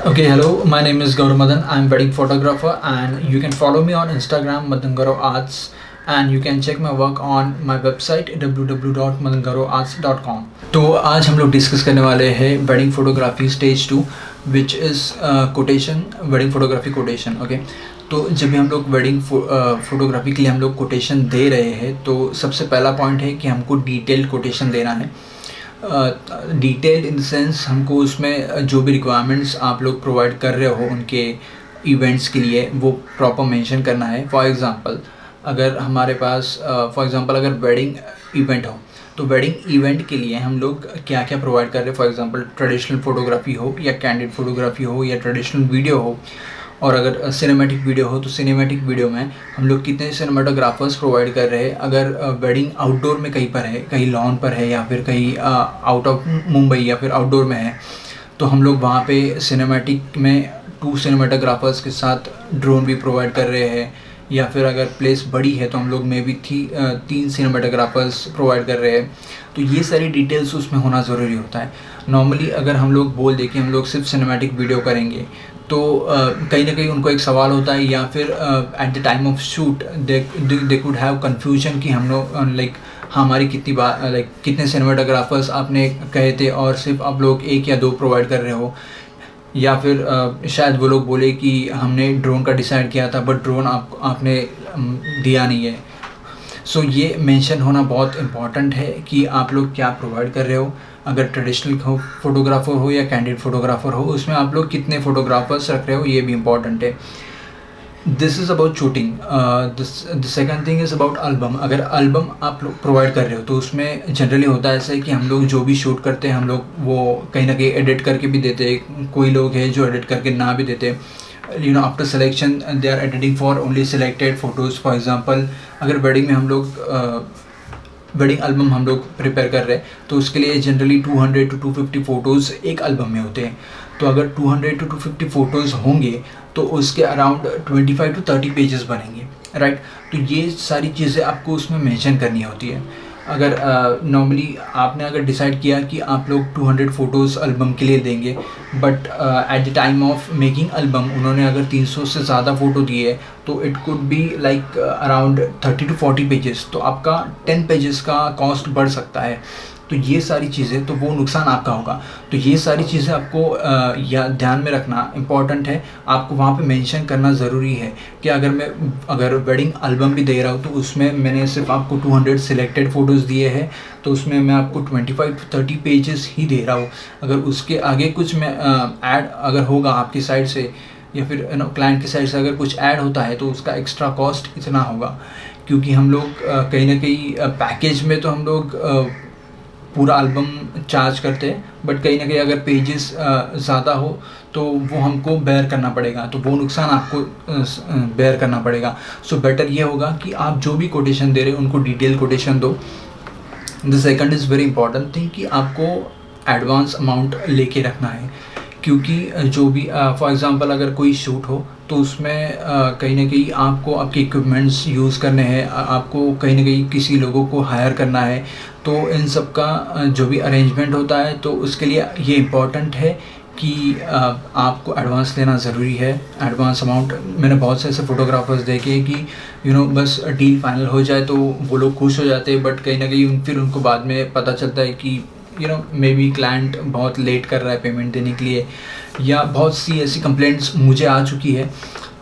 Okay, hello. My name is Gaurav Madan. I'm wedding photographer, and you can follow me on Instagram Madan Gaurav Arts, and you can check my work on my website www.madangauravarts.com. तो आज हम लोग discuss करने वाले हैं wedding photography stage 2 which is quotation, wedding photography quotation. Okay, तो जब भी हम लोग वेडिंग फोटोग्राफी के लिए हम लोग कोटेशन दे रहे हैं तो सबसे पहला पॉइंट है कि हमको डिटेल्ड कोटेशन देना है. डिटेल्ड इन द सेंस हमको उसमें जो भी रिक्वायरमेंट्स आप लोग प्रोवाइड कर रहे हो उनके इवेंट्स के लिए वो प्रॉपर मेंशन करना है. फॉर एग्ज़ाम्पल अगर हमारे पास अगर वेडिंग इवेंट हो तो वेडिंग इवेंट के लिए हम लोग क्या क्या प्रोवाइड कर रहे हैं. फॉर एग्ज़ाम्पल ट्रेडिशनल फोटोग्राफी हो या कैंडिड फोटोग्राफी हो या ट्रेडिशनल वीडियो हो, और अगर सिनेमैटिक वीडियो हो तो सिनेमैटिक वीडियो में हम लोग कितने सिनेमाटोग्राफर्स प्रोवाइड कर रहे हैं. अगर वेडिंग आउटडोर में कहीं पर है, कहीं लॉन पर है या फिर कहीं आउट ऑफ मुंबई या फिर आउटडोर में है, तो हम लोग वहाँ पे सिनेमैटिक में 2 सिनेमाटोग्राफर्स के साथ ड्रोन भी प्रोवाइड कर रहे हैं. या फिर अगर प्लेस बड़ी है तो हम लोग में भी 3 सिनेमाटोग्राफर्स प्रोवाइड कर रहे हैं. तो ये सारी डिटेल्स उसमें होना ज़रूरी होता है. नॉर्मली अगर हम लोग बोल दें कि हम लोग सिर्फ सिनेमैटिक वीडियो करेंगे तो कहीं ना कहीं उनको एक सवाल होता है, या फिर at the time of shoot they could have confusion कि हम लोग हमारी कितनी बार कितने सिनेमाटोग्राफर्स आपने कहे थे और सिर्फ आप लोग 1 या 2 प्रोवाइड कर रहे हो. या फिर शायद वो लोग बोले कि हमने ड्रोन का डिसाइड किया था बट ड्रोन आपने दिया नहीं है. सो ये मेंशन होना बहुत इम्पॉर्टेंट है कि आप लोग क्या प्रोवाइड कर रहे हो. अगर ट्रेडिशनल फोटोग्राफर हो या कैंडिड फोटोग्राफर हो, उसमें आप लोग कितने फोटोग्राफर्स रख रहे हो ये भी इम्पॉर्टेंट है. This is about shooting. The second thing is about album. अगर एल्बम आप लोग प्रोवाइड कर रहे हो तो उसमें जनरली होता है ऐसा है कि हम लोग जो भी शूट करते हैं हम लोग वो कहीं ना कहीं एडिट करके भी देते हैं. कोई लोग हैं जो एडिट करके ना भी देते. After selection they are editing for only selected photos. For example अगर वेडिंग में हम लोग वेडिंग एल्बम हम लोग प्रिपेयर कर रहे हैं तो उसके लिए जनरली 200 to 250 फ़ोटोज़ एक एल्बम में होते हैं. तो अगर 200 to 250 फ़ोटोज़ होंगे तो उसके अराउंड 25 to 30 पेजेस बनेंगे, राइट. तो ये सारी चीज़ें आपको उसमें मेंशन करनी होती है. अगर नॉर्मली आपने अगर डिसाइड किया कि आप लोग 200 फ़ोटोज़ एल्बम के लिए देंगे, but at the time of making album उन्होंने अगर 300 से ज़्यादा फ़ोटो दिए तो it could be like around 30 to 40 pages. तो आपका 10 पेजेस का कॉस्ट बढ़ सकता है. तो ये सारी चीज़ें, तो वो नुकसान आपका होगा. तो ये सारी चीज़ें आपको या ध्यान में रखना इम्पॉर्टेंट है. आपको वहाँ पे मेंशन करना ज़रूरी है कि अगर वेडिंग एल्बम भी दे रहा हूँ तो उसमें मैंने सिर्फ आपको 200 सिलेक्टेड फ़ोटोज़ दिए हैं तो उसमें मैं आपको 25 to 30 पेजेस ही दे रहा हूँ. अगर उसके आगे कुछ मैं ऐड अगर होगा आपकी साइड से या फिर क्लाइंट की साइड से अगर कुछ ऐड होता है तो उसका एक्स्ट्रा कॉस्ट इतना होगा. क्योंकि हम लोग कहीं ना कहीं पैकेज में तो हम लोग पूरा एल्बम चार्ज करते हैं, बट कहीं ना कहीं अगर पेजेस ज़्यादा हो तो वो हमको बेयर करना पड़ेगा. तो वो नुकसान आपको बेयर करना पड़ेगा. सो बेटर ये होगा कि आप जो भी कोटेशन दे रहे हो उनको डिटेल कोटेशन दो. The second is very important thing कि आपको एडवांस अमाउंट लेके रखना है. क्योंकि जो भी फॉर एग्ज़ाम्पल अगर कोई शूट हो तो उसमें कहीं ना कहीं आपको आपके इक्विपमेंट्स यूज़ करने हैं, आपको कहीं ना कहीं किसी लोगों को हायर करना है. तो इन सब का जो भी अरेंजमेंट होता है तो उसके लिए ये इम्पॉर्टेंट है कि आपको एडवांस लेना ज़रूरी है. एडवांस अमाउंट मैंने बहुत से ऐसे फ़ोटोग्राफर्स देखे कि बस डील फाइनल हो जाए तो वो लोग खुश हो जाते हैं, बट कहीं ना कहीं फिर उनको बाद में पता चलता है कि मे बी क्लाइंट बहुत लेट कर रहा है पेमेंट देने के लिए, या बहुत सी ऐसी कंप्लेंट्स मुझे आ चुकी है.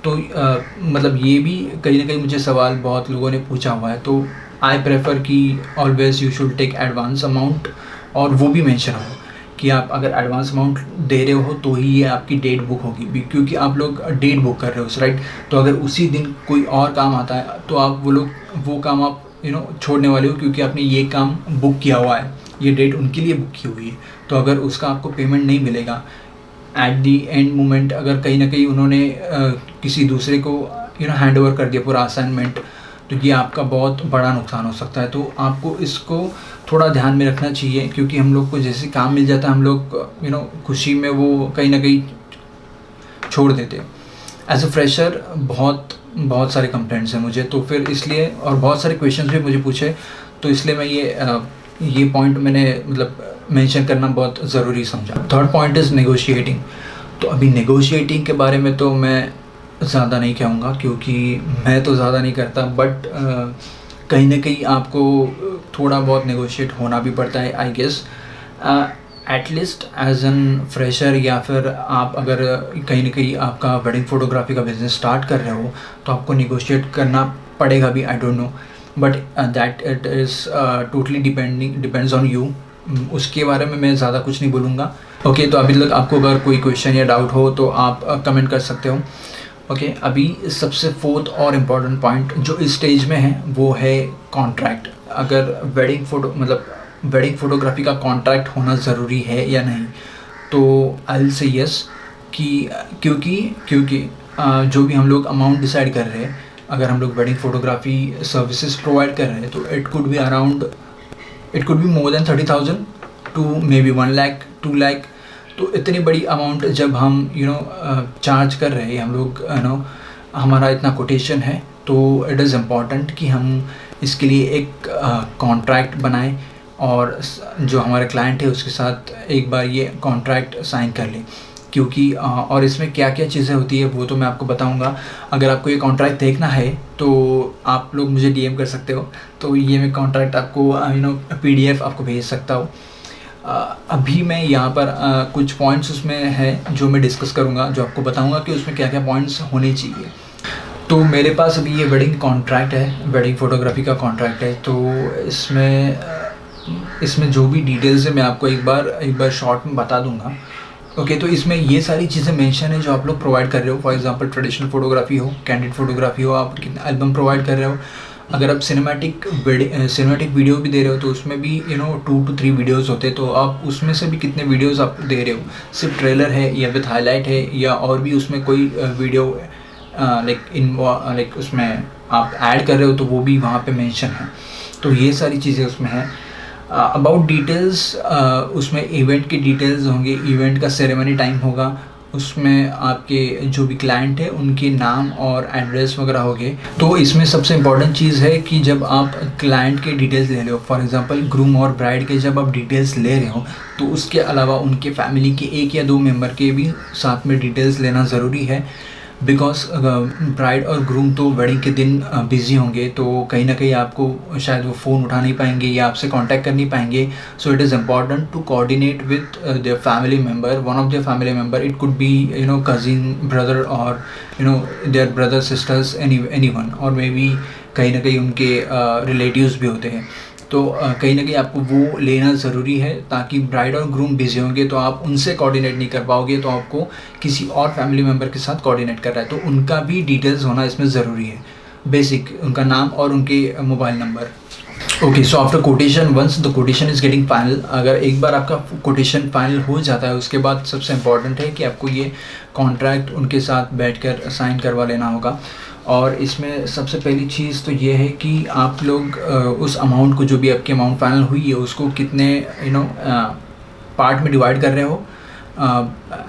तो मतलब ये भी कहीं ना कहीं मुझे सवाल बहुत लोगों ने पूछा हुआ है. तो आई प्रेफर कि always you should take advance amount, और वो भी मेंशन हो कि आप अगर एडवांस अमाउंट दे रहे हो तो ही ये आपकी डेट बुक होगी. क्योंकि आप लोग डेट बुक कर रहे हो, राइट. तो अगर उसी दिन कोई और काम आता है तो आप वो काम आप छोड़ने वाले हो, क्योंकि आपने ये काम बुक किया हुआ है, ये डेट उनके लिए बुक की हुई है. तो अगर उसका आपको पेमेंट नहीं मिलेगा एट दी एंड मोमेंट, अगर कहीं ना कहीं उन्होंने किसी दूसरे को हैंड ओवर कर दिया पूरा असाइनमेंट, तो ये आपका बहुत बड़ा नुकसान हो सकता है. तो आपको इसको थोड़ा ध्यान में रखना चाहिए. क्योंकि हम लोग को जैसे काम मिल जाता है हम लोग खुशी में वो कहीं ना कहीं छोड़ देते. एज अ फ्रेशर बहुत सारे कंप्लेंट्स हैं मुझे, तो फिर इसलिए, और बहुत सारे क्वेश्चंस भी मुझे पूछे, तो इसलिए मैं ये पॉइंट मैंने मतलब मेंशन करना बहुत ज़रूरी समझा. Third point is negotiating. तो अभी नेगोशिएटिंग के बारे में तो मैं ज़्यादा नहीं कहूँगा, क्योंकि मैं तो ज़्यादा नहीं करता, बट कहीं ना कहीं आपको थोड़ा बहुत नेगोशिएट होना भी पड़ता है, I guess. At least as an fresher, या फिर आप अगर कहीं ना कहीं आपका वेडिंग फोटोग्राफी का बिजनेस स्टार्ट कर रहे हो तो आपको नेगोशिएट करना पड़ेगा भी, I don't know, but that it is totally depends on you. उसके बारे में मैं ज़्यादा कुछ नहीं बोलूँगा। ओके, तो अभी तक आपको अगर कोई क्वेश्चन या डाउट हो तो आप कमेंट कर सकते हो। ओके, अभी सबसे फोर्थ और इम्पॉर्टेंट पॉइंट जो इस स्टेज में है वो है कॉन्ट्रैक्ट। अगर वेडिंग फोटोग्राफी का कॉन्ट्रैक्ट होना ज़रूरी है या नहीं, तो आई विल से यस, कि क्योंकि जो भी हम लोग अमाउंट डिसाइड कर रहे हैं, अगर हम लोग वेडिंग फोटोग्राफी सर्विसेज प्रोवाइड कर रहे हैं तो it could be more than 30,000 to maybe 1 lakh 2 lakh. तो इतनी बड़ी अमाउंट जब हम चार्ज कर रहे हैं, हम लोग हमारा इतना कोटेशन है, तो इट इज़ इम्पॉर्टेंट कि हम इसके लिए एक कॉन्ट्रैक्ट बनाएं और जो हमारे क्लाइंट है उसके साथ एक बार ये कॉन्ट्रैक्ट साइन कर लें। क्योंकि और इसमें क्या क्या चीज़ें होती है वो तो मैं आपको बताऊंगा। अगर आपको ये कॉन्ट्रैक्ट देखना है तो आप लोग मुझे डीएम कर सकते हो, तो ये मैं कॉन्ट्रैक्ट आपको PDF आपको भेज सकता हूँ। अभी मैं यहाँ पर कुछ पॉइंट्स उसमें है जो मैं डिस्कस करूँगा, जो आपको बताऊँगा कि उसमें क्या क्या पॉइंट्स होने चाहिए। तो मेरे पास अभी ये वेडिंग कॉन्ट्रैक्ट है, वेडिंग फोटोग्राफी का कॉन्ट्रैक्ट है। तो इसमें जो भी डिटेल्स है मैं आपको एक बार शॉर्ट में बता दूंगा। ओके, तो इसमें ये सारी चीज़ें मेंशन है जो आप लोग प्रोवाइड कर रहे हो। फॉर एग्जांपल ट्रेडिशनल फोटोग्राफी हो, कैंडिड फोटोग्राफी हो, आप कितना एल्बम प्रोवाइड कर रहे हो। अगर आप सिनेमैटिक वीडियो भी दे रहे हो तो उसमें भी 2 to 3 वीडियोज़ होते हैं, तो आप उसमें से भी कितने वीडियोज़ आप दे रहे हो। सिर्फ ट्रेलर है या विद हाईलाइट है, या और भी उसमें कोई वीडियो लाइक उसमें आप ऐड कर रहे हो, तो वो भी वहाँ पे मेंशन है। तो ये सारी चीज़ें उसमें हैं। अबाउट डिटेल्स, उसमें इवेंट की डिटेल्स होंगे, इवेंट का सेरेमनी टाइम होगा, उसमें आपके जो भी क्लाइंट है उनके नाम और एड्रेस वगैरह होंगे। तो इसमें सबसे इम्पॉर्टेंट चीज़ है कि जब आप क्लाइंट के डिटेल्स ले रहे हो, फॉर एग्जांपल ग्रूम और ब्राइड के जब आप डिटेल्स ले रहे हो, तो उसके अलावा उनके फैमिली के 1 या 2 मेंबर के भी साथ में डिटेल्स लेना ज़रूरी है। बिकॉज ब्राइड और ग्रूम तो वेडिंग के दिन बिज़ी होंगे, तो कहीं ना कहीं आपको शायद वो फ़ोन उठा नहीं पाएंगे या आपसे कांटेक्ट कर नहीं पाएंगे। So it is important to coordinate with their family member, one of their family member. It could be cousin, brother, और their brother, sisters, any one, और मे बी कहीं ना कहीं उनके रिलेटिव्स भी होते हैं। तो कहीं ना कहीं आपको वो लेना ज़रूरी है, ताकि ब्राइड और ग्रूम बिजी होंगे तो आप उनसे कोऑर्डिनेट नहीं कर पाओगे, तो आपको किसी और फैमिली मेम्बर के साथ कोऑर्डिनेट कर रहा है, तो उनका भी डिटेल्स होना इसमें ज़रूरी है। बेसिक उनका नाम और उनके mobile number. Okay, so after quotation, once the quotation is getting final, अगर एक बार आपका कोटेशन फाइनल हो जाता है, उसके बाद सबसे इम्पॉर्टेंट है कि आपको ये कॉन्ट्रैक्ट उनके साथ बैठकर साइन करवा लेना होगा। और इसमें सबसे पहली चीज़ तो ये है कि आप लोग उस अमाउंट को, जो भी आपकी अमाउंट फाइनल हुई है, उसको कितने पार्ट में डिवाइड कर रहे हो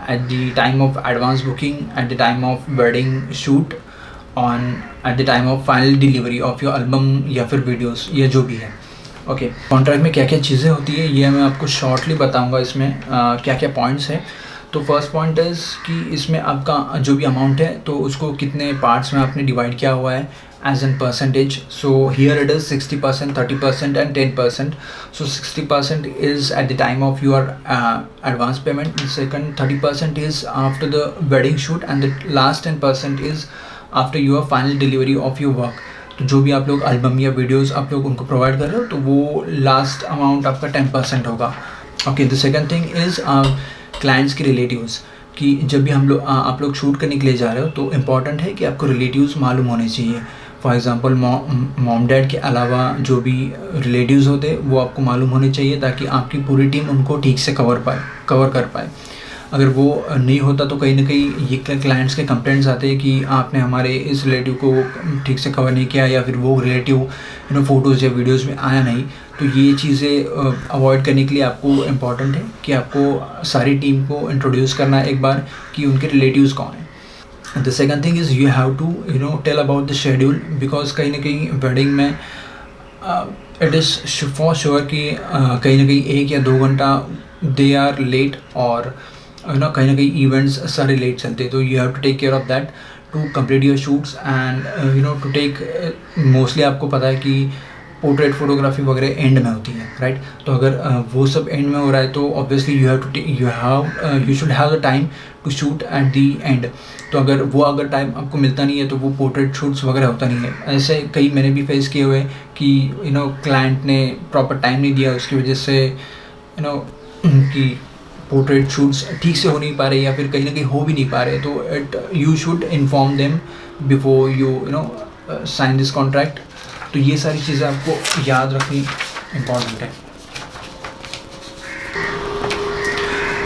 at the time of advance booking, at the time of wedding shoot, on at the time of final delivery of your album या फिर वीडियोस, ये जो भी है। ओके, कॉन्ट्रैक्ट में क्या क्या चीज़ें होती है ये मैं आपको शॉर्टली बताऊंगा। इसमें क्या क्या पॉइंट्स हैं। तो फर्स्ट पॉइंट इज़ कि इसमें आपका जो भी अमाउंट है तो उसको कितने पार्ट्स में आपने डिवाइड किया हुआ है as an percentage. So here it is 60%, 30% and 10%. So 60% is at the time of your advance payment. The second 30% is after the wedding shoot, and the last 10% is after your final delivery of your work. तो जो भी आप लोग album या videos आप लोग उनको provide कर रहे हो, तो वो लास्ट अमाउंट आपका 10% होगा। Okay, the second thing is clients के रिलेटिव्स, कि जब भी आप लोग शूट करने के लिए जा रहे हो तो इम्पॉर्टेंट है कि आपको रिलेटिव्स मालूम होने चाहिए। फॉर एग्ज़ाम्पल मॉम डैड के अलावा जो भी रिलेटिव्स होते हैं वो आपको मालूम होने चाहिए, ताकि आपकी पूरी टीम उनको ठीक से कवर कर पाए। अगर वो नहीं होता तो कहीं ना कहीं ये क्लाइंट्स के कंप्लेंट्स आते हैं कि आपने हमारे इस रिलेटिव को ठीक से कवर नहीं किया, या फिर वो रिलेटिव फ़ोटोज़ या वीडियोज़ में आया नहीं। तो ये चीज़ें अवॉइड करने के लिए आपको इम्पॉर्टेंट है कि आपको सारी टीम को इंट्रोड्यूस करना है एक बार कि उनके रिलेटिव्स कौन हैं। The second thing is you have to tell about the schedule, because कहीं ना कहीं वेडिंग में इट इज़ फॉर श्योर कि कहीं ना कहीं 1 या 2 घंटा दे आर लेट, और कहीं ना कहीं इवेंट्स सारे लेट चलते हैं, तो you have to take care of that to complete your shoots and to take mostly आपको पता है कि पोर्ट्रेट फोटोग्राफी वगैरह एंड में होती है, राइट। तो अगर वो सब एंड में हो रहा है तो obviously you should have the time to shoot at the end. तो अगर टाइम आपको मिलता नहीं है तो वो पोर्ट्रेट शूट्स वगैरह होता नहीं है। ऐसे कई मैंने भी फेस किए हुए कि क्लाइंट ने प्रॉपर टाइम नहीं दिया, उसकी वजह से कि पोर्ट्रेट शूट्स ठीक से हो नहीं पा रहे या फिर कहीं ना कहीं हो भी नहीं पा रहे। तो you should inform them before you sign this contract. तो ये सारी चीज़ें आपको याद रखनी इम्पॉर्टेंट है।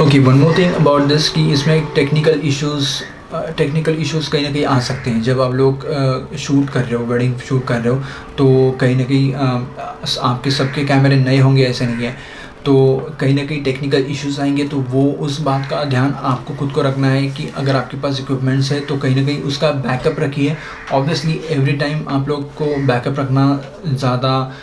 Okay, one more thing about this कि इसमें टेक्निकल इश्यूज़ कहीं ना कहीं आ सकते हैं। जब आप लोग शूट कर रहे हो, वेडिंग शूट कर रहे हो, तो कहीं ना कहीं आपके सबके कैमरे नए होंगे ऐसे नहीं है, तो कहीं ना कहीं टेक्निकल इश्यूज़ आएंगे। तो वो उस बात का ध्यान आपको खुद को रखना है कि अगर आपके पास इक्विपमेंट्स है तो कहीं ना कहीं उसका बैकअप रखिए। ऑब्वियसली एवरी टाइम आप लोग को बैकअप रखना ज़्यादा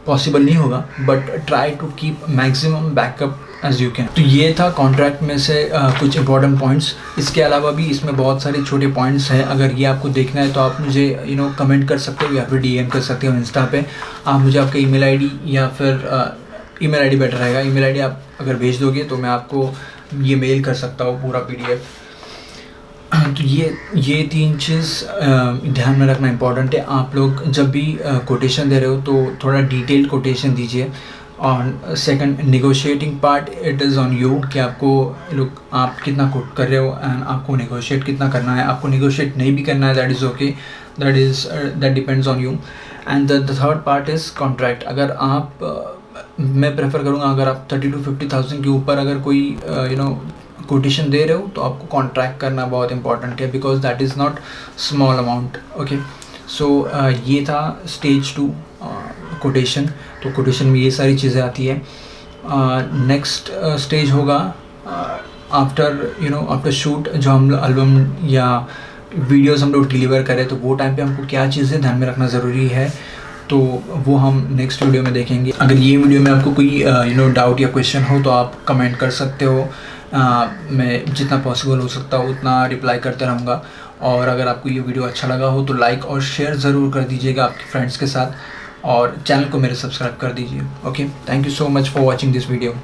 पॉसिबल नहीं होगा, but try to keep maximum backup as you can. तो ये था कॉन्ट्रैक्ट में से कुछ इंपॉर्टेंट पॉइंट्स। इसके अलावा भी इसमें बहुत सारे छोटे पॉइंट्स हैं। अगर ये आपको देखना है तो आप मुझे कमेंट कर सकते हो या फिर डीएम कर सकते हो इंस्टा पे। आप मुझे आपका ईमेल आईडी या फिर ईमेल आईडी बेटर रहेगा, ईमेल आईडी आप अगर भेज दोगे तो मैं आपको ये मेल कर सकता हूँ पूरा पीडीएफ। तो ये 3 चीज़ ध्यान में रखना इम्पॉर्टेंट है। आप लोग जब भी कोटेशन दे रहे हो तो थोड़ा डिटेल्ड कोटेशन दीजिए। और second, negotiating part it is on you कि आप कितना कोट कर रहे हो एंड आपको नेगोशिएट कितना करना है। आपको नेगोशिएट नहीं भी करना है, that is okay, that depends on you. And the third part is contract. अगर आप मैं प्रेफर करूँगा अगर आप 30 to 50,000 के ऊपर अगर कोई कोटेशन दे रहे हो तो आपको कॉन्ट्रैक्ट करना बहुत इंपॉर्टेंट है, because that is not small amount. Okay, so ये था स्टेज 2 कोटेशन। तो कोटेशन में ये सारी चीज़ें आती है। नेक्स्ट स्टेज होगा आफ्टर शूट, जो हम एल्बम या वीडियोज़ हम लोग डिलीवर करें तो वो टाइम पे हमको क्या चीज़ें ध्यान में रखना ज़रूरी है, तो वो हम नेक्स्ट वीडियो में देखेंगे। अगर ये वीडियो में आपको कोई डाउट या क्वेश्चन हो तो आप कमेंट कर सकते हो। मैं जितना पॉसिबल हो सकता हूँ उतना रिप्लाई करते रहूँगा। और अगर आपको ये वीडियो अच्छा लगा हो तो लाइक और शेयर ज़रूर कर दीजिएगा आपके फ्रेंड्स के साथ, और चैनल को मेरे सब्सक्राइब कर दीजिए। Okay, thank you so much for watching this video.